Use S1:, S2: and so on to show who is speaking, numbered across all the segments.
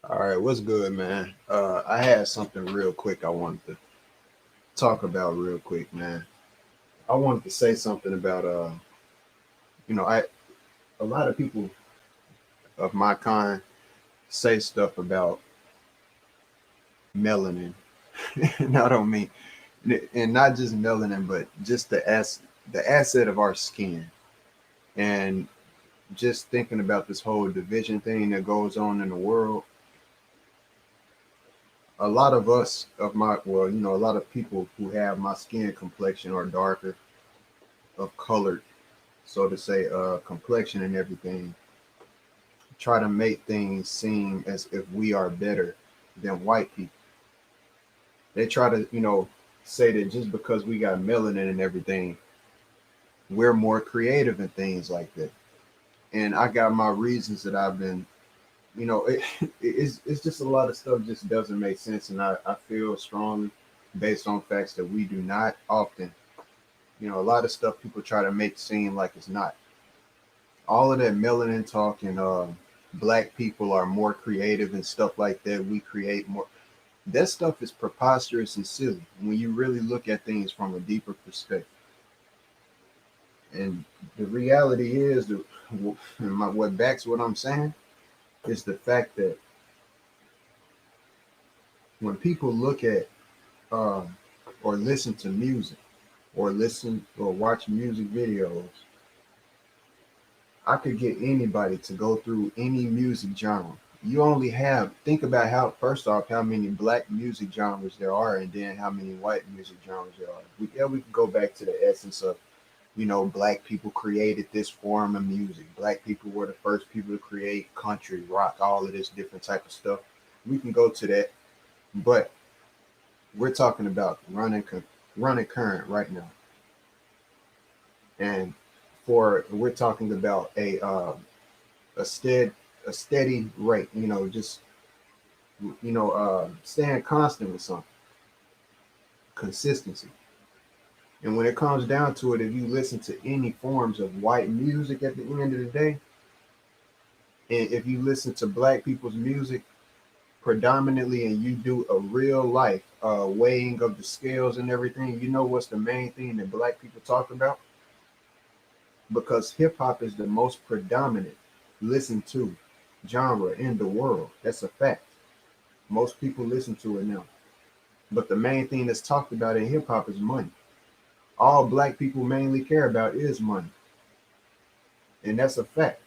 S1: All right, what's good, man? I had something real quick I wanted to talk about real quick, man. I wanted to say something about I a lot of people of my kind say stuff about melanin, and I don't mean, and not just melanin, but just the asset of our skin, and just thinking about this whole division thing that goes on in the world. A lot of us of my well, a lot of people who have my skin complexion or darker of colored, so to say, complexion and everything, try to make things seem as if we are better than white people. They try to, say that just because we got melanin and everything, we're more creative and things like that. And I got my reasons that I've been, it's just a lot of stuff just doesn't make sense. And I feel strongly based on facts that we do not often, a lot of stuff people try to make seem like it's not. All of that melanin talk and black people are more creative and stuff like that. We create more. That stuff is preposterous and silly when you really look at things from a deeper perspective. And the reality is, what backs what I'm saying is the fact that when people look at uh, or listen to music or listen or watch music videos, I could get anybody to go through any music genre. You only have think about how first off how many black music genres there are, and then how many white music genres there are. We can go back to the essence of black people created this form of music. Black people were the first people to create country, rock, all of this different type of stuff. We can go to that, but we're talking about running current right now, and for we're talking about a steady a steady rate, just staying constant with something, consistency. And when it comes down to it, if you listen to any forms of white music at the end of the day, and if you listen to black people's music predominantly, and you do a real life weighing of the scales and everything, you know what's the main thing that black people talk about? Because hip hop is the most predominant listened to genre in the world. That's a fact. Most people listen to it now. But the main thing that's talked about in hip hop is money. All black people mainly care about is money. And that's a fact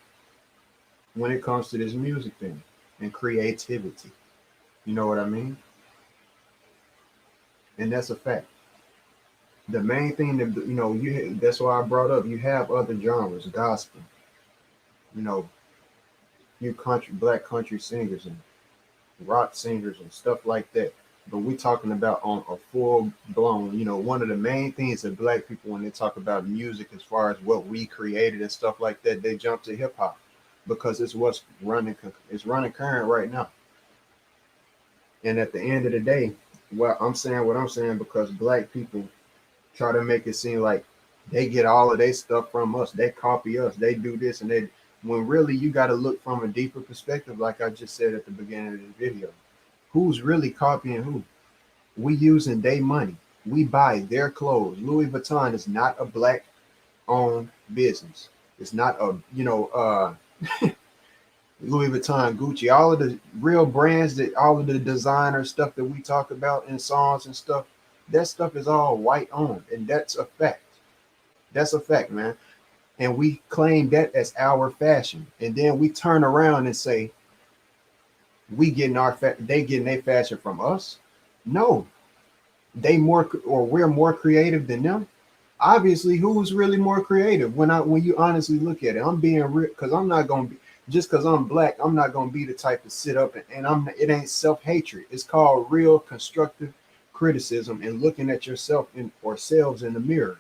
S1: when it comes to this music thing and creativity. You know what I mean? And that's a fact. The main thing that that's why I brought up you have other genres, gospel, you know, you black country singers and rock singers and stuff like that. But we're talking about on a full blown, one of the main things that black people, when they talk about music, as far as what we created and stuff like that, they jump to hip hop because it's what's running, it's running current right now. And at the end of the day, what I'm saying because black people try to make it seem like they get all of their stuff from us, they copy us, they do this and they. When really you got to look from a deeper perspective, like I just said at the beginning of the video. Who's really copying who? We using their money. We buy their clothes. Louis Vuitton is not a black owned business. It's not a, Louis Vuitton, Gucci, all of the real brands that all of the designer stuff that we talk about in songs and stuff, that stuff is all white owned. And that's a fact. That's a fact, man. And we claim that as our fashion. And then we turn around and say, they getting their fashion from us. No, we're more creative than them. Obviously, who's really more creative when you honestly look at it? I'm being real because I'm not gonna be just because I'm black. I'm not gonna be the type to sit up and it ain't self-hatred. It's called real constructive criticism and looking at yourself or selves in the mirror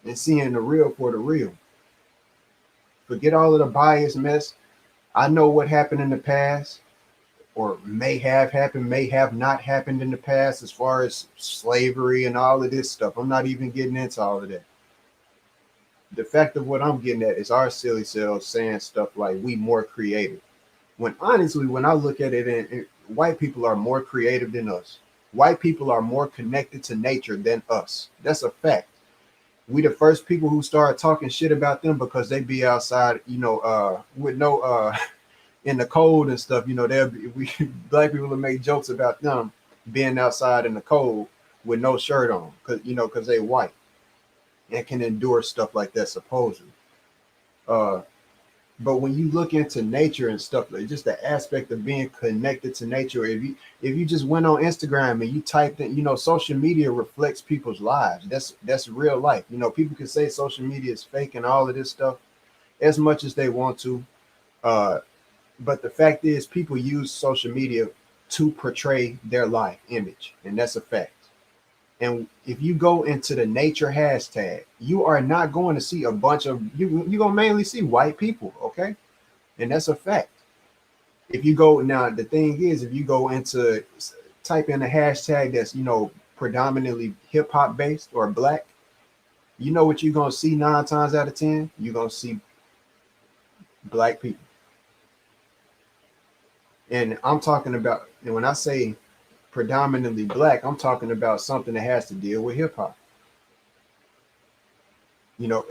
S1: and seeing the real for the real. Forget all of the bias mess. I know what happened in the past or may have happened, may have not happened in the past as far as slavery and all of this stuff. I'm not even getting into all of that. the fact of what I'm getting at is our silly selves saying stuff like we more creative. When honestly, when I look at it, and white people are more creative than us. White people are more connected to nature than us. That's a fact. We the first people who started talking shit about them because they be outside, with no in the cold and stuff. They'll be, we black people will make jokes about them being outside in the cold with no shirt on, because they white and can endure stuff like that supposedly. Uh, but when you look into nature and stuff, like just the aspect of being connected to nature, if you just went on Instagram and you typed in, social media reflects people's lives. That's real life. People can say social media is fake and all of this stuff as much as they want to. Uh, but the fact is, people use social media to portray their life image, and that's a fact. And if you go into the nature hashtag, you are not going to see a bunch of you're gonna mainly see white people, okay? And that's a fact. If you go now, the thing is, if you go into type in a hashtag that's predominantly hip hop based or black, you know what you're gonna see 9 times out of 10? You're gonna see black people. And I'm talking about, and when I say predominantly black, I'm talking about something that has to deal with hip hop. You know,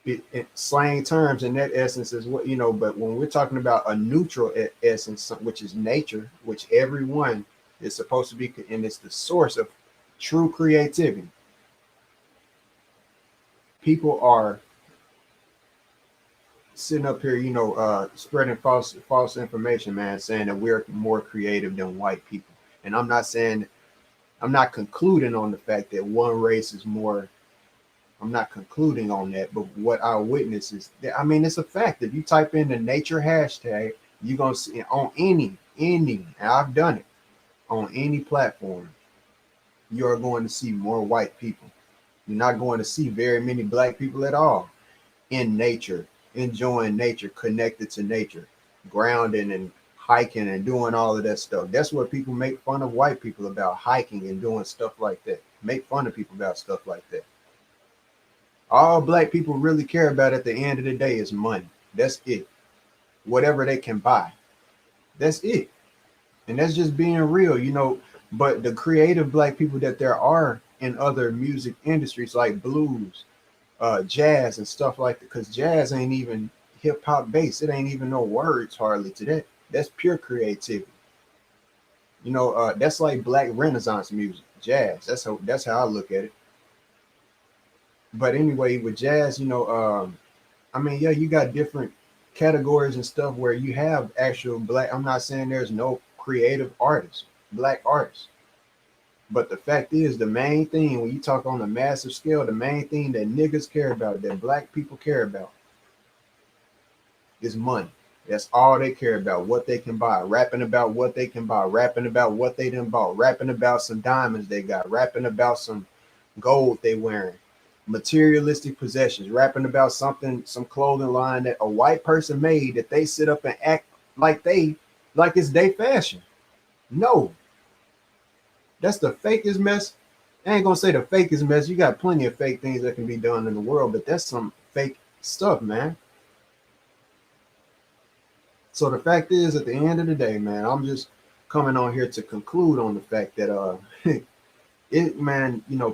S1: it slang terms in that essence is what but when we're talking about a neutral essence, which is nature, which everyone is supposed to be, and it's the source of true creativity, people are sitting up here, spreading false information, man, saying that we're more creative than white people. And I'm not concluding on the fact that one race is more. I'm not concluding on that, but what I witness is that, I mean, it's a fact. If you type in the nature hashtag, you're gonna see on any, and I've done it on any platform, you're going to see more white people. You're not going to see very many black people at all in nature, enjoying nature, connected to nature, grounding and hiking and doing all of that stuff. That's what people make fun of white people about, hiking and doing stuff like that. Make fun of people about stuff like that. All black people really care about at the end of the day is money. That's it. Whatever they can buy. That's it. And that's just being real, But the creative black people that there are in other music industries like blues, jazz and stuff like that, because jazz ain't even hip hop based. It ain't even no words hardly to that. That's pure creativity. That's like black Renaissance music, jazz. That's how I look at it. But anyway, with jazz, I mean, yeah, you got different categories and stuff where you have actual black. I'm not saying there's no creative artists, black artists. But the fact is, the main thing when you talk on a massive scale, the main thing that niggas care about, that black people care about, is money. That's all they care about, what they can buy, rapping about what they can buy, rapping about what they done bought, rapping about some diamonds they got, rapping about some gold they wearing, materialistic possessions, rapping about something, some clothing line that a white person made that they sit up and act like it's their fashion. No, that's the fakest mess. I ain't gonna say the fakest mess. You got plenty of fake things that can be done in the world, but that's some fake stuff, man. So the fact is, at the end of the day, man, I'm just coming on here to conclude on the fact that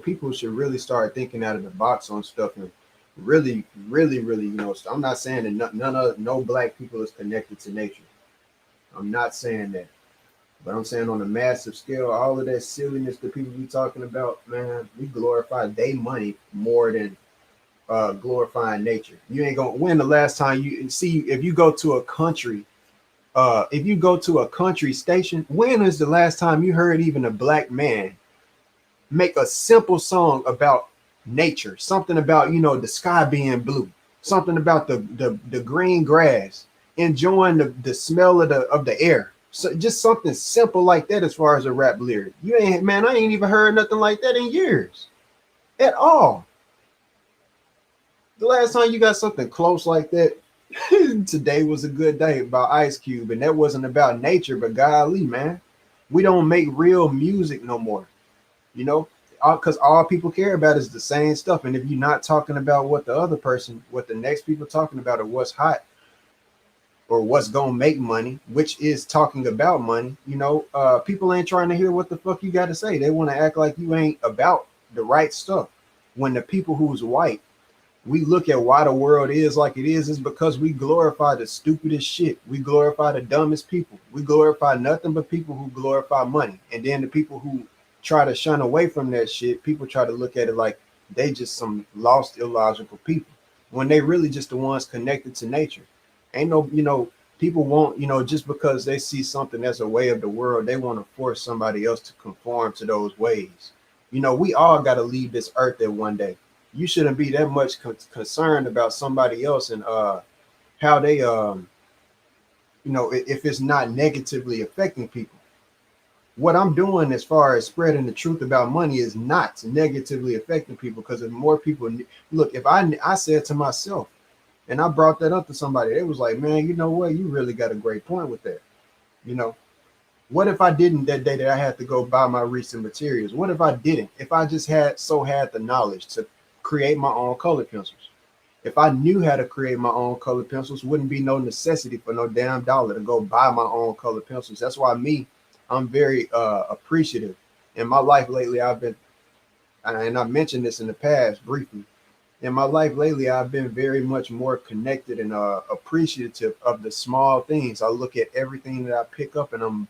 S1: people should really start thinking out of the box on stuff and really, really, really, I'm not saying that no black people is connected to nature. I'm not saying that. But I'm saying on a massive scale, all of that silliness that people be talking about, man, we glorify day money more than glorifying nature. You ain't gonna win the last time you see if you go to a country, if you go to a country station, when is the last time you heard even a black man make a simple song about nature, something about the sky being blue, something about the green grass, enjoying the smell of the air. So just something simple like that as far as a rap lyric. I ain't even heard nothing like that in years at all. The last time you got something close like that, Today Was a Good Day by Ice Cube, and that wasn't about nature, but golly, man, we don't make real music no more. You know, because all people care about is the same stuff. And if you're not talking about what the other person, what the next people talking about, or what's hot, or what's gonna make money, which is talking about money, people ain't trying to hear what the fuck you got to say. They want to act like you ain't about the right stuff. When the people who's white, we look at why the world is like it is because we glorify the stupidest shit. We glorify the dumbest people. We glorify nothing but people who glorify money. And then the people who try to shun away from that shit, people try to look at it like they just some lost, illogical people, when they really just the ones connected to nature. Ain't no, people won't, just because they see something that's a way of the world, they want to force somebody else to conform to those ways. We all got to leave this earth at one day. You shouldn't be that much concerned about somebody else and how they if it's not negatively affecting people. What I'm doing as far as spreading the truth about money is not negatively affecting people, because if more people look, if I said to myself, and I brought that up to somebody, it was like, man, you know what, you really got a great point with that. What if I didn't, that day that I had to go buy my recent materials? What if I didn't? If I just had the knowledge to create my own color pencils. If I knew how to create my own color pencils, wouldn't be no necessity for no damn dollar to go buy my own color pencils. That's why I'm very appreciative. In my life lately, I've been, and I mentioned this in the past briefly, in my life lately, I've been very much more connected and appreciative of the small things. I look at everything that I pick up and I'm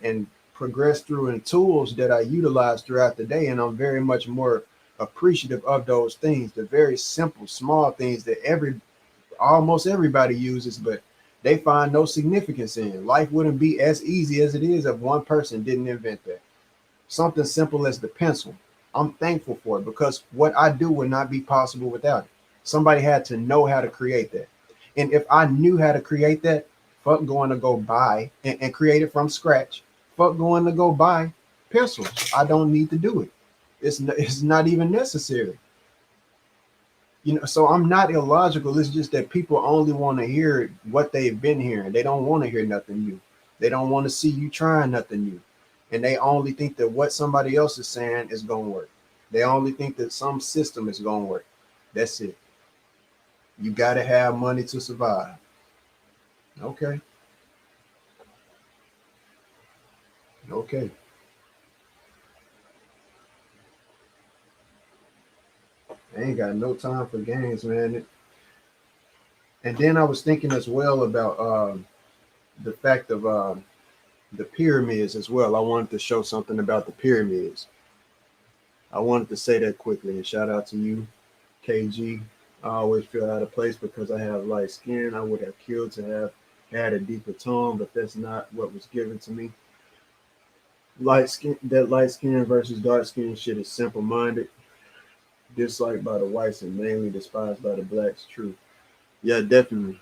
S1: and progress through, and tools that I utilize throughout the day. And I'm very much more appreciative of those things, the very simple, small things that almost everybody uses, but they find no significance in. Life wouldn't be as easy as it is if one person didn't invent that. Something simple as the pencil. I'm thankful for it, because what I do would not be possible without it. Somebody had to know how to create that. And if I knew how to create that, fuck going to go buy and create it from scratch. Fuck going to go buy pencils. I don't need to do it. It's not even necessary. So I'm not illogical. It's just that people only want to hear what they've been hearing. They don't want to hear nothing new. They don't want to see you trying nothing new. And they only think that what somebody else is saying is going to work. They only think that some system is going to work. That's it. You got to have money to survive. Okay. Okay. I ain't got no time for games, man. And then I was thinking as well about the fact of the pyramids as well. I wanted to show something about the pyramids. I wanted to say that quickly, and shout out to you, KG. I always feel out of place because I have light skin. I would have killed to have had a deeper tone, but that's not what was given to me. Light skin versus dark skin shit is simple minded, disliked by the whites and mainly despised by the blacks. True. Yeah, definitely.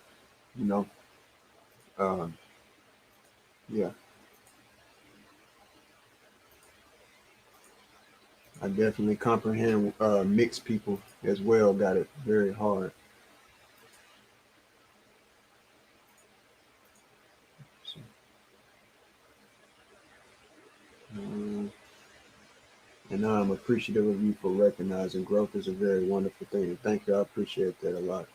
S1: You know, um, yeah, I definitely comprehend mixed people as well. Got it very hard. So, um, and now I'm appreciative of you for recognizing growth is a very wonderful thing. Thank you. I appreciate that a lot.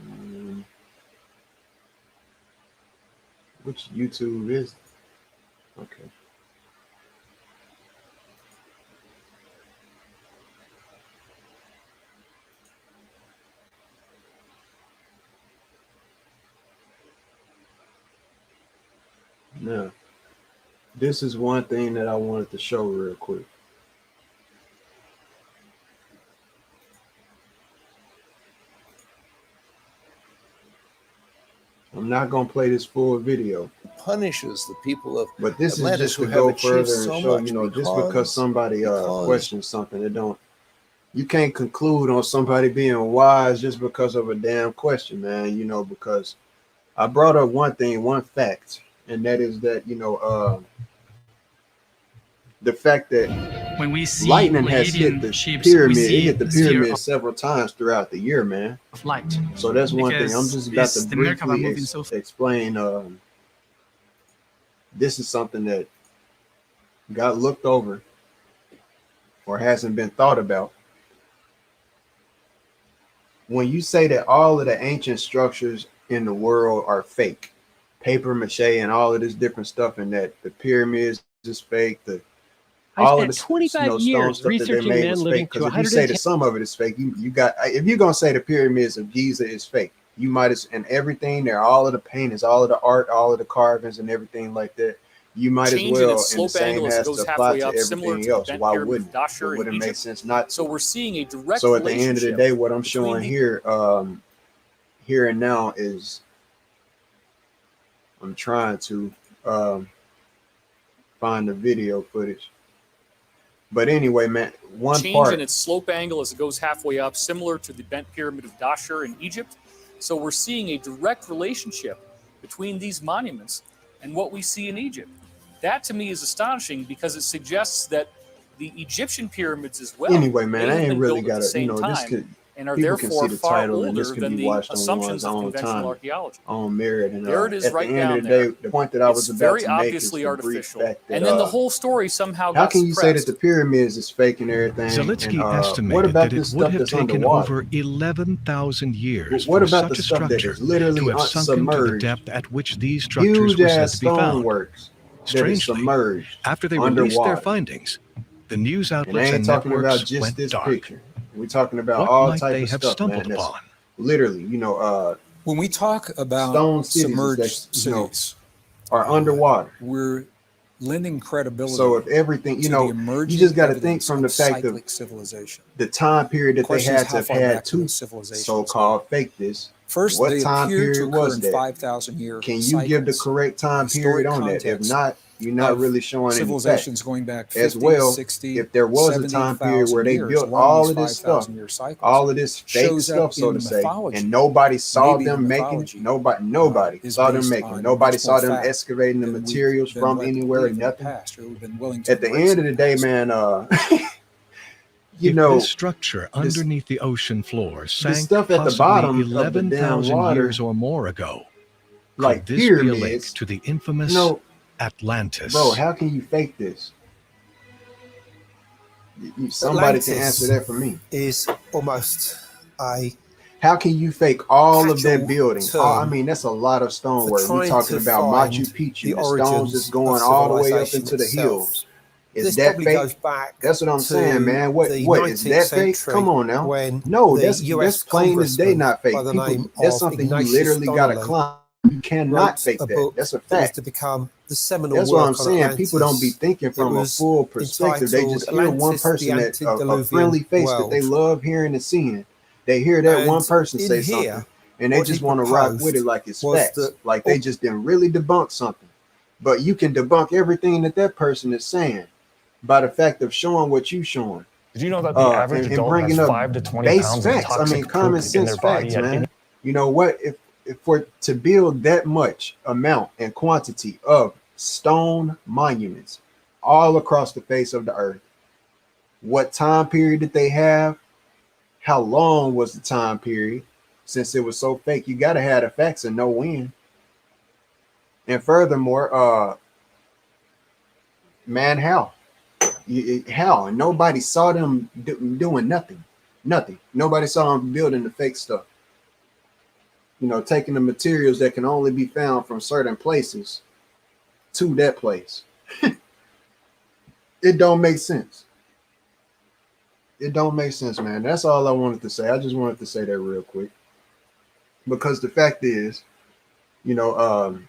S1: Um, which YouTube is? Okay. Now, this is one thing that I wanted to show real quick. I'm not gonna play this full video,
S2: punishes the people of
S1: but this is
S2: Atlantis
S1: just to
S2: who have
S1: go
S2: achieved
S1: further and
S2: so
S1: show,
S2: much
S1: just because somebody
S2: because
S1: questions something, it don't. You can't conclude on somebody being wise just because of a damn question, man. Because I brought up one thing, one fact, and that is that the fact that
S3: when we see
S1: lightning has hit
S3: Pleiadian
S1: the
S3: ships,
S1: pyramid.
S3: we
S1: It
S3: see
S1: hit the
S3: the sphere
S1: pyramid several times throughout the year, man.
S3: of light.
S1: So that's one thing. I'm
S3: Because
S1: just about to
S3: the Merkaba
S1: briefly
S3: moving so fast.
S1: explain. This is something that got looked over or hasn't been thought about. When you say that all of the ancient structures in the world are fake, paper mache and all of this different stuff, and that the pyramids is fake,
S4: I
S1: all of
S4: spent
S1: the
S4: 25
S1: stone
S4: years
S1: stuff that they
S4: researching
S1: made
S4: men
S1: was
S4: living
S1: fake.
S4: to
S1: Because if you say
S4: 110.
S1: that some of it is fake, you got, if you're gonna say the pyramids of Giza is fake, you might as, and everything there, all of the paintings, all of the art, all of the carvings and everything like that, you might as
S5: Change in
S1: well,
S5: its
S1: and the
S5: slope
S1: same
S5: angle as it
S1: has
S5: goes
S1: to apply
S5: halfway
S1: to
S5: up, similar
S1: everything
S5: to the
S1: else.
S5: bent
S1: Why
S5: pyramid
S1: wouldn't
S5: of Dashur
S1: it?
S5: in
S1: Wouldn't make
S5: Egypt.
S1: sense not to.
S5: So we're seeing a direct
S1: So at the end of the
S5: relationship
S1: day, what I'm
S5: between
S1: showing here, here and now is I'm trying to find the video footage. But anyway, man, one
S5: change
S1: part
S5: in its slope angle as it goes halfway up, similar to the bent pyramid of Dashur in Egypt. So we're seeing a direct relationship between these monuments and what we see in Egypt. That to me is astonishing because it suggests that the Egyptian pyramids as well
S1: anyway, man,
S5: may
S1: I
S5: have
S1: ain't
S5: been
S1: really
S5: built at
S1: got
S5: the
S1: to, you
S5: same
S1: know, this
S5: time
S1: could,
S5: and are
S1: people can
S5: therefore
S1: see the
S5: far
S1: title and this
S5: older
S1: can
S5: than
S1: be
S5: the
S1: watched on
S5: assumptions
S1: one's
S5: of
S1: own
S5: conventional
S1: time,
S5: archaeology.
S1: on merit. And
S5: There it is
S1: at
S5: right
S1: the end
S5: down
S1: of the
S5: there.
S1: day, the point that I was
S5: It's
S1: about
S5: very
S1: to make is
S5: obviously
S1: the brief
S5: artificial.
S1: fact that
S5: And then the whole story somehow
S1: how
S5: got
S1: can you say that
S5: suppressed.
S1: the pyramids is fake and everything?
S6: Zelensky
S1: And what
S6: estimated
S1: about
S6: that
S1: this
S6: it would
S1: stuff
S6: have
S1: that's
S6: taken
S1: underwater?
S6: over 11,000 years
S1: What
S6: for
S1: about the
S6: such a
S1: stuff that
S6: structure
S1: is literally
S6: to have sunken to the
S1: submerged?
S6: depth at which these structures
S1: Huge
S6: were said
S1: ass
S6: to be found.
S1: stoneworks that is
S6: Strangely,
S1: submerged
S6: after they released their
S1: underwater.
S6: findings, the news
S1: And I
S6: outlets
S1: ain't
S6: and
S1: talking about
S6: networks
S1: just
S6: went
S1: this
S6: dark.
S1: picture. We're talking about
S6: What
S1: all
S6: might
S1: type
S6: they
S1: of
S6: have
S1: stuff,
S6: stumbled
S1: man. That's
S6: upon?
S1: literally, you know,
S2: When we talk about
S1: stone cities
S2: submerged
S1: that, you know,
S2: cities,
S1: are underwater.
S2: we're lending credibility
S1: So if everything, you
S2: to the
S1: know, you
S2: emerging
S1: just got to think
S2: evidence
S1: from the
S2: of
S1: fact of
S2: cyclic civilization.
S1: the time period that they
S2: Question is
S1: had to
S2: how
S1: have
S2: far
S1: had
S2: back
S1: to
S2: those civilizations
S1: so-called fake this.
S2: First,
S1: What
S2: they
S1: time
S2: appear to
S1: period
S2: occur
S1: was
S2: in
S1: that?
S2: 5,000-year
S1: Can you give the
S2: cycles.
S1: correct time
S2: Historic
S1: period on that? If
S2: context
S1: not, you're not
S2: of
S1: really showing any
S2: civilizations
S1: facts.
S2: going back
S1: As
S2: 50,
S1: well,
S2: 60,
S1: if there was a time period where
S2: 70,000
S1: they
S2: years
S1: built
S2: along
S1: all
S2: these
S1: of this stuff,
S2: 5,000-year cycles,
S1: all of this fake
S2: shows up
S1: stuff, so
S2: in
S1: to
S2: the
S1: say,
S2: mythology.
S1: and nobody saw
S2: Maybe the
S1: them making it.
S2: mythology,
S1: Nobody
S2: is
S1: saw them
S2: based
S1: making it.
S2: on
S1: Nobody
S2: much
S1: saw
S2: more
S1: them
S2: fact
S1: excavating the
S2: than we've
S1: materials
S2: been
S1: from
S2: led to
S1: anywhere,
S2: believe in the
S1: nothing.
S2: past, or we've been willing to
S1: At the
S2: embrace
S1: end
S2: in
S1: of the day,
S2: past.
S1: man, you
S6: If
S1: know,
S6: this structure
S1: this,
S6: underneath the ocean floor
S1: the
S6: sank
S1: stuff at the
S6: possibly
S1: bottom of the damn
S6: 11,000
S1: water,
S6: years or more ago, could
S1: like
S6: this be a link
S1: pyramids,
S6: to the
S1: you
S6: infamous
S1: know,
S6: Atlantis?
S1: bro, how can you fake this? Somebody can answer
S7: Atlantis
S1: that for me.
S7: is almost a
S1: How can you fake all of that
S7: catch-all
S1: building? I
S7: term
S1: mean, that's a lot of
S7: for
S1: stonework. We're
S7: trying
S1: talking
S7: to
S1: about Machu
S7: find
S1: Picchu,
S7: the
S1: the stones that's
S7: origins of
S1: going all the way up
S7: civilization
S1: into the
S7: itself.
S1: hills. Is
S7: This
S1: that
S7: probably goes
S1: fake?
S7: back
S1: That's what I'm saying,
S7: to
S1: man. What
S7: the
S1: is
S7: 19th
S1: that fake?
S7: century
S1: Come on now.
S7: when
S1: No,
S7: the
S1: that's
S7: US
S1: plain as day
S7: congressman
S1: not
S7: by
S1: fake.
S7: the
S1: People,
S7: name
S1: that's
S7: of
S1: something you
S7: Ignatius
S1: literally gotta
S7: Donnelly
S1: climb. You cannot
S7: wrote
S1: fake
S7: a
S1: that.
S7: book
S1: That's a
S7: that was
S1: fact.
S7: to become the seminal
S1: That's what I'm
S7: work on
S1: saying. People don't be
S7: Atlantis.
S1: thinking
S7: It
S1: from a
S7: was
S1: full perspective. They
S7: entitled
S1: just hear one
S7: Atlantis, the
S1: person, that a
S7: Antediluvian
S1: friendly face that they
S7: World.
S1: love hearing and seeing. They hear that one
S7: And
S1: person
S7: in
S1: say
S7: here,
S1: something, and they
S7: what he
S1: just want to rock with it
S7: proposed
S1: like it's
S7: was
S1: facts,
S7: that
S1: like they just didn't really debunk something. But you can debunk everything that that person is saying by the fact of showing what you showing.
S8: Did you know that the average
S1: and
S8: adult
S1: bringing
S8: has
S1: up
S8: 5 to 20
S1: base
S8: pounds of
S1: facts. I mean,
S8: toxic
S1: common
S8: poop in
S1: sense
S8: their body
S1: facts,
S8: at
S1: man.
S8: any
S1: You know what? If for to build that much amount and quantity of stone monuments all across the face of the earth, what time period did they have? How long was the time period? Since it was so fake, you got to have the facts and know when. And furthermore, man, how? How? And nobody saw them doing nothing. Nothing. Nobody saw them building the fake stuff. You know, taking the materials that can only be found from certain places to that place. It don't make sense. It don't make sense, man. That's all I wanted to say. I just wanted to say that real quick. Because the fact is, you know,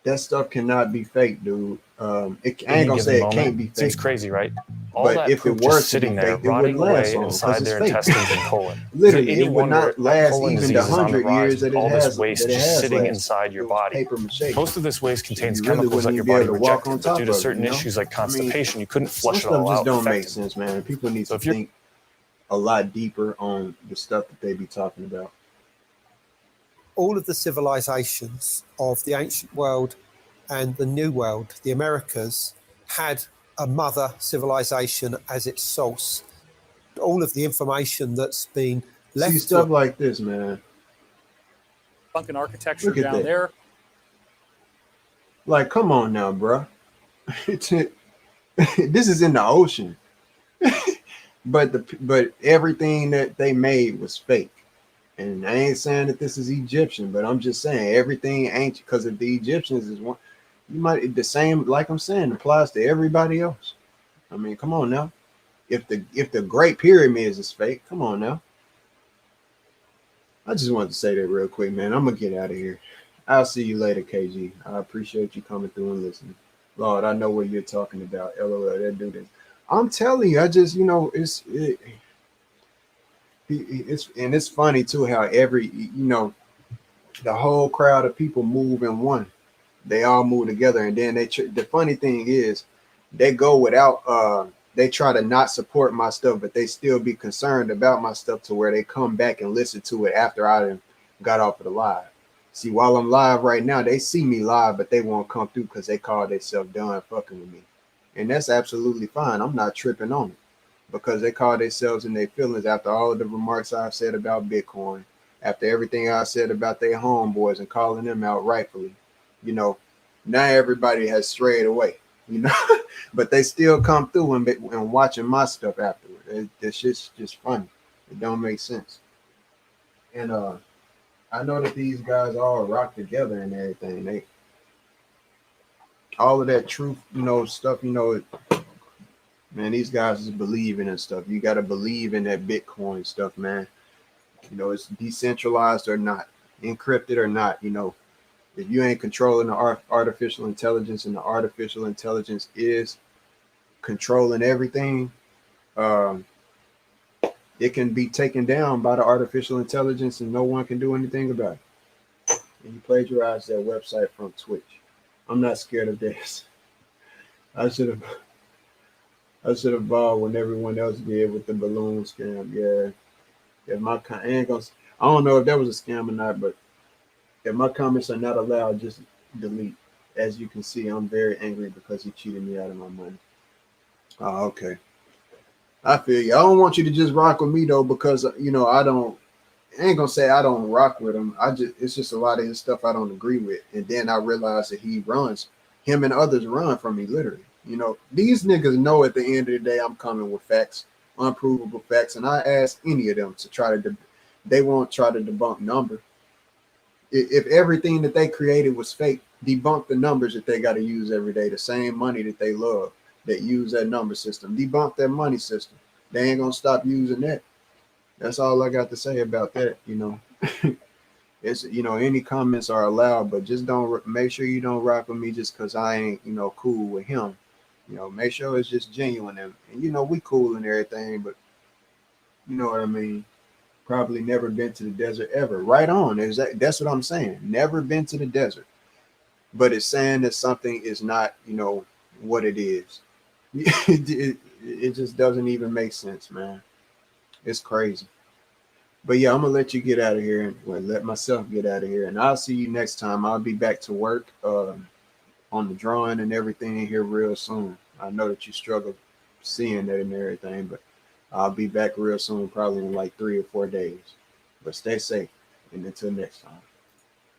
S1: that stuff cannot be fake, dude. I ain't gonna say it can't be fake.
S8: Seems crazy, right? All
S1: But
S8: that
S1: if it
S8: poop
S1: were
S8: just
S1: to be
S8: sitting there,
S1: fake, it
S8: rotting
S1: wouldn't last
S8: away
S1: long
S8: inside
S1: because it's
S8: their
S1: fake.
S8: intestines and colon.
S1: Literally,
S8: Any
S1: it would
S8: wonder
S1: not
S8: that
S1: last
S8: colon
S1: even
S8: disease
S1: the
S8: is on the
S1: 100
S8: rise
S1: years
S8: with
S1: that it
S8: all
S1: has.
S8: this waste
S1: That it
S8: just
S1: has
S8: sitting
S1: lasted.
S8: inside your
S1: It was
S8: body.
S1: paper mache.
S8: Most of this waste contains
S1: You really
S8: chemicals that
S1: wouldn't
S8: your
S1: be
S8: body
S1: able to walk on
S8: rejected, but
S1: top
S8: due to
S1: of it,
S8: certain
S1: you know?
S8: issues like
S1: I mean,
S8: constipation, you couldn't
S1: some
S8: flush it
S1: stuff
S8: all
S1: just
S8: out
S1: don't make
S8: effectively.
S1: sense, man. People need
S8: So
S1: to
S8: if you're
S1: think a lot deeper on the stuff that they be talking about.
S7: All of the civilizations of the ancient world and the New World, the Americas, had a mother civilization as its source. All of the information that's been left
S1: See stuff like this, man.
S5: Sunken architecture
S1: Look at
S5: down
S1: that.
S5: there.
S1: Like, come on now, bro. This is in the ocean. But everything that they made was fake. And I ain't saying that this is Egyptian, but I'm just saying everything ancient, because if the Egyptians is one, you might the same, like I'm saying, applies to everybody else. I mean, come on now. If the Great Pyramids is fake, come on now. I just wanted to say that real quick, man. I'm gonna get out of here. I'll see you later, KG. I appreciate you coming through and listening. Lord, I know what you're talking about. LOL, that dude is. I'm telling you, I just, it's funny too how the whole crowd of people move in one. They all move together, and then the funny thing is, they go without. They try to not support my stuff, but they still be concerned about my stuff to where they come back and listen to it after I got off of the live. See, while I'm live right now, they see me live, but they won't come through because they call themselves done fucking with me. And that's absolutely fine. I'm not tripping on it because they call themselves in their feelings after all of the remarks I've said about Bitcoin, after everything I said about their homeboys and calling them out rightfully. Now everybody has strayed away, but they still come through and watching my stuff afterward. It's just funny. It don't make sense. And I know that these guys all rock together and everything. They all of that truth, stuff, man, these guys is believing and stuff. You got to believe in that Bitcoin stuff, man. It's decentralized or not, encrypted or not, if you ain't controlling the artificial intelligence and the artificial intelligence is controlling everything, it can be taken down by the artificial intelligence and no one can do anything about it. And you plagiarize that website from Twitch. I'm not scared of this. I should have bought when everyone else did with the balloon scam. Yeah. I don't know if that was a scam or not, but if my comments are not allowed, just delete. As you can see, I'm very angry because he cheated me out of my money. Oh, okay. I feel you. I don't want you to just rock with me though, because I ain't gonna say I don't rock with him. It's just a lot of his stuff I don't agree with. And then I realized that him and others run from me literally. These niggas know at the end of the day I'm coming with facts, unprovable facts, and I ask any of them to they won't try to debunk number. If everything that they created was fake, debunk the numbers that they got to use every day, the same money that they love, that use that number system, debunk their money system. They ain't gonna stop using that. That's all I got to say about that. It's any comments are allowed, but just don't make sure you don't rock with me just because I ain't cool with him. Make sure it's just genuine and we cool and everything, but you know what I mean. Probably never been to the desert ever. Right on. That's what I'm saying. Never been to the desert, but it's saying that something is not what it is. It just doesn't even make sense, man. It's crazy. But yeah, I'm gonna let you get out of here and let myself get out of here. And I'll see you next time. I'll be back to work on the drawing and everything in here real soon. I know that you struggle seeing that and everything, but I'll be back real soon, probably in like 3 or 4 days. But stay safe and until next time.